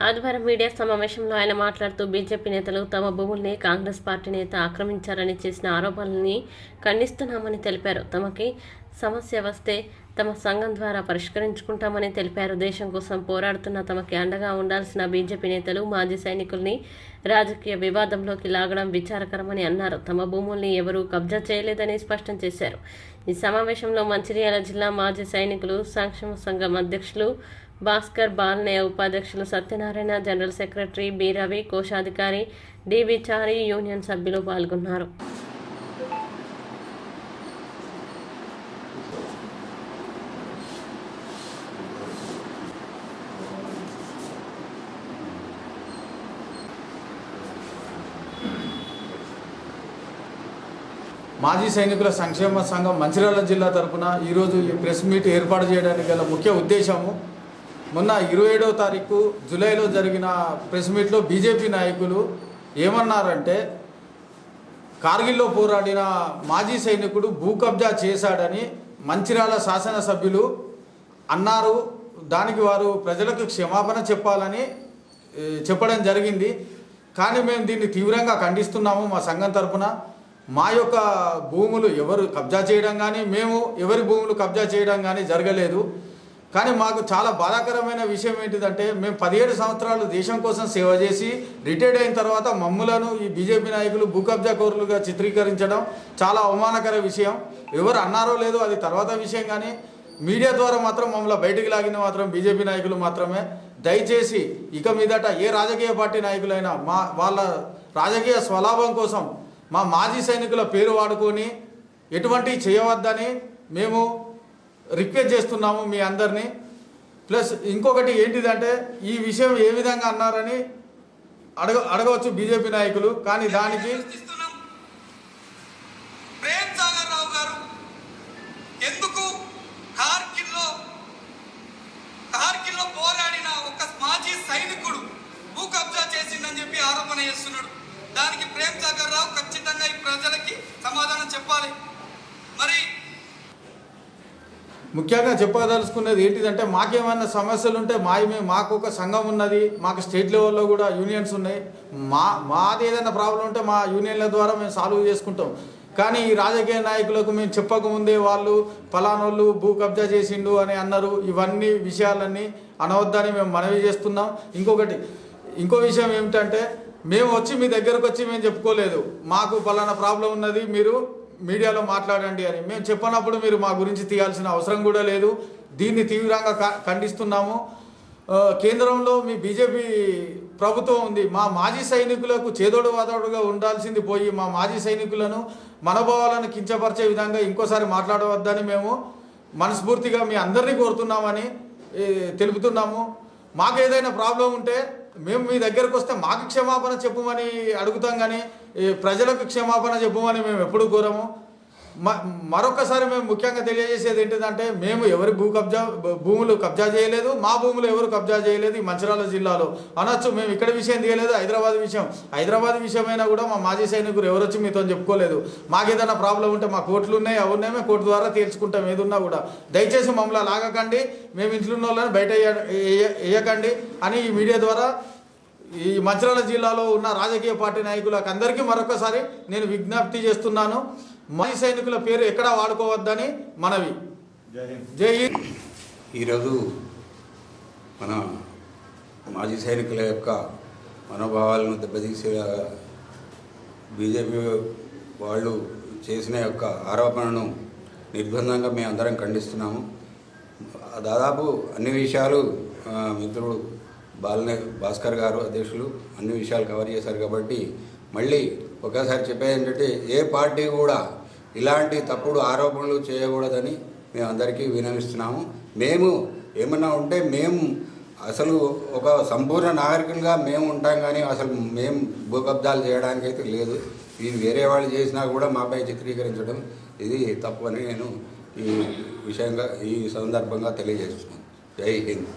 ఆదివారం మీడియా సమావేశంలో ఆయన మాట్లాడుతూ బీజేపీ నేతలు తమ భూముల్ని కాంగ్రెస్ పార్టీ నేత ఆక్రమించారని చేసిన ఆరోపణల్ని ఖండిస్తున్నామని తెలిపారు. తమకి సమస్య వస్తే తమ సంఘం ద్వారా పరిష్కరించుకుంటామని తెలిపారు. దేశం కోసం పోరాడుతున్న తమకి అండగా ఉండాల్సిన బీజేపీ నేతలు మాజీ సైనికుల్ని రాజకీయ వివాదంలోకి లాగడం విచారకరమని అన్నారు. తమ భూముల్ని ఎవరూ కబ్జా చేయలేదని స్పష్టం చేశారు. ఈ సమావేశంలో మంచిర్యాల జిల్లా మాజీ సైనికులు సంక్షేమ సంఘం అధ్యక్షులు భాస్కర్, బాల్నే ఉపాధ్యక్షులు Satyanarayana, general secretary B Ravi, కోశాధికారి డివి చారి, యూనియన్ సభ్యులు పాల్గొన్నారు. మాజీ సైనికుల సంక్షేమ సంఘం మంచిర్యాల జిల్లా తరఫున ఈరోజు ఈ ప్రెస్ మీట్ ఏర్పాటు చేయడానికి గల ముఖ్య ఉద్దేశము, మొన్న 27వ తారీఖు జూలైలో జరిగిన ప్రెస్ మీట్లో బీజేపీ నాయకులు ఏమన్నారంటే, కార్గిల్లో పోరాడిన మాజీ సైనికుడు భూ కబ్జా చేశాడని మంచిర్యాల శాసనసభ్యులు అన్నారు. దానికి వారు ప్రజలకు క్షమాపణ చెప్పాలని చెప్పడం జరిగింది. కానీ మేము దీన్ని తీవ్రంగా ఖండిస్తున్నాము. మా సంఘం తరఫున మా యొక్క భూములు ఎవరు కబ్జా చేయడం కానీ, మేము ఎవరి భూములు కబ్జా చేయడం కానీ జరగలేదు. కానీ మాకు చాలా బాధాకరమైన విషయం ఏంటిదంటే, మేము 17 సంవత్సరాలు దేశం కోసం సేవ చేసి రిటైర్డ్ అయిన తర్వాత మమ్ములను ఈ బీజేపీ నాయకులు భూ కబ్జా కోరులుగా చిత్రీకరించడం చాలా అవమానకర విషయం. ఎవరు అన్నారో లేదో అది తర్వాత విషయం, కానీ మీడియా ద్వారా మాత్రం మమ్మల్ని బయటికి లాగిన మాత్రం బీజేపీ నాయకులు మాత్రమే. దయచేసి ఇక మీదట ఏ రాజకీయ పార్టీ నాయకులైనా వాళ్ళ రాజకీయ స్వలాభం కోసం మా మాజీ సైనికుల పేరు వాడుకొని ఎటువంటి చేయవద్దని మేము రిక్వెస్ట్ చేస్తున్నాము మీ అందరినీ. ప్లస్ ఇంకొకటి ఏంటిదంటే, ఈ విషయం ఏ విధంగా అన్నారని అడగవచ్చు బీజేపీ నాయకులు. కానీ దానికి ప్రేమ్ సాగర్ రావు గారు ఎందుకు కార్గిల్లో పోరాడిన ఒక మాజీ సైనికుడు భూ కబ్జా చేసిందని చెప్పి ఆరోపణ చేస్తున్నాడు. దానికి ప్రేమ్ సాగర్ రావు ఖచ్చితంగా ఈ ప్రజలకి సమాధానం చెప్పాలి. మరి ముఖ్యంగా చెప్పదలుచుకున్నది ఏంటిదంటే, మాకేమైనా సమస్యలు ఉంటే మాకు ఒక సంఘం ఉన్నది, మాకు స్టేట్ లెవెల్లో కూడా యూనియన్స్ ఉన్నాయి. మాది ఏదైనా ప్రాబ్లం ఉంటే మా యూనియన్ల ద్వారా మేము సాల్వ్ చేసుకుంటాం. కానీ ఈ రాజకీయ నాయకులకు మేము చెప్పకముందే వాళ్ళు ఫలానోళ్ళు భూ కబ్జా చేసిండు అని అన్నారు. ఇవన్నీ విషయాలన్నీ అనవద్దని మేము మనవి చేస్తున్నాం. ఇంకో విషయం ఏమిటంటే, మేము వచ్చి మీ దగ్గరకు వచ్చి మేము చెప్పుకోలేదు మాకు ఫలానా ప్రాబ్లం ఉన్నది, మీరు మీడియాలో మాట్లాడండి అని. మేము చెప్పినప్పుడు మీరు మా గురించి తీయాల్సిన అవసరం కూడా లేదు. దీన్ని తీవ్రంగా ఖండిస్తున్నాము. కేంద్రంలో మీ బీజేపీ ప్రభుత్వం ఉంది. మా మాజీ సైనికులకు చేదోడు వాదోడుగా ఉండాల్సింది పోయి మా మాజీ సైనికులను మనోభావాలను కించపరిచే విధంగా ఇంకోసారి మాట్లాడవద్దని మేము మనస్ఫూర్తిగా మీ అందరినీ కోరుతున్నామని తెలుపుతున్నాము. మాకు ఏదైనా ప్రాబ్లం ఉంటే మేము మీ దగ్గరకు వస్తే మాకు క్షమాపణ చెప్పమని అడుగుతాం, కానీ ప్రజలకు క్షమాపణ చెప్పమని మేము ఎప్పుడు కోరము. మరొకసారి మేము ముఖ్యంగా తెలియజేసేది ఏంటిదంటే, మేము ఎవరి భూములు కబ్జా చేయలేదు, మా భూములు ఎవరు కబ్జా చేయలేదు ఈ మంచిర్యాల జిల్లాలో అనొచ్చు. మేము ఇక్కడ విషయం తీయలేదు, హైదరాబాద్ విషయమైనా కూడా మా మాజీ సైనికులు ఎవరు వచ్చి మీతో చెప్పుకోలేదు. మాకు ఏదైనా ప్రాబ్లం ఉంటే మా కోర్టులు ఉన్నాయి, అవి ఉన్నాయి, మేము కోర్టు ద్వారా తీర్చుకుంటాం. ఏదున్నా కూడా దయచేసి మమ్మల్ని లాగకండి, మేము ఇంట్లో ఉన్న వాళ్ళని బయట వేయకండి అని ఈ మీడియా ద్వారా ఈ మంచిర్యాల జిల్లాలో ఉన్న రాజకీయ పార్టీ నాయకులకు అందరికీ మరొకసారి నేను విజ్ఞప్తి చేస్తున్నాను. మాజీ సైనికుల పేరు ఎక్కడా వాడుకోవద్దని మనవి. జై హింద్. ఈరోజు మన మాజీ సైనికుల యొక్క మనోభావాలను దెబ్బతీసే బీజేపీ వాళ్ళు చేసిన యొక్క ఆరోపణను నిర్బంధంగా మేము అందరం ఖండిస్తున్నాము. దాదాపు అన్ని విషయాలు మిత్రుడు భాస్కర్ గారు అధ్యక్షులు అన్ని విషయాలు కవర్ చేశారు. కాబట్టి మళ్ళీ ఒకసారి చెప్పేది ఏంటంటే, ఏ పార్టీ కూడా ఇలాంటి తప్పుడు ఆరోపణలు చేయకూడదని మేము అందరికీ విన్నవిస్తున్నాము. మేము ఏమన్నా ఉంటే మేము అసలు ఒక సంపూర్ణ నాగరికులుగా మేము ఉంటాం, కానీ అసలు మేము భూకబ్జాలు చేయడానికి అయితే లేదు. ఇది వేరే వాళ్ళు చేసినా కూడా మాపై చిత్రీకరించడం ఇది తప్పు అని నేను ఈ సందర్భంగా తెలియజేస్తున్నాను. జై హింద్.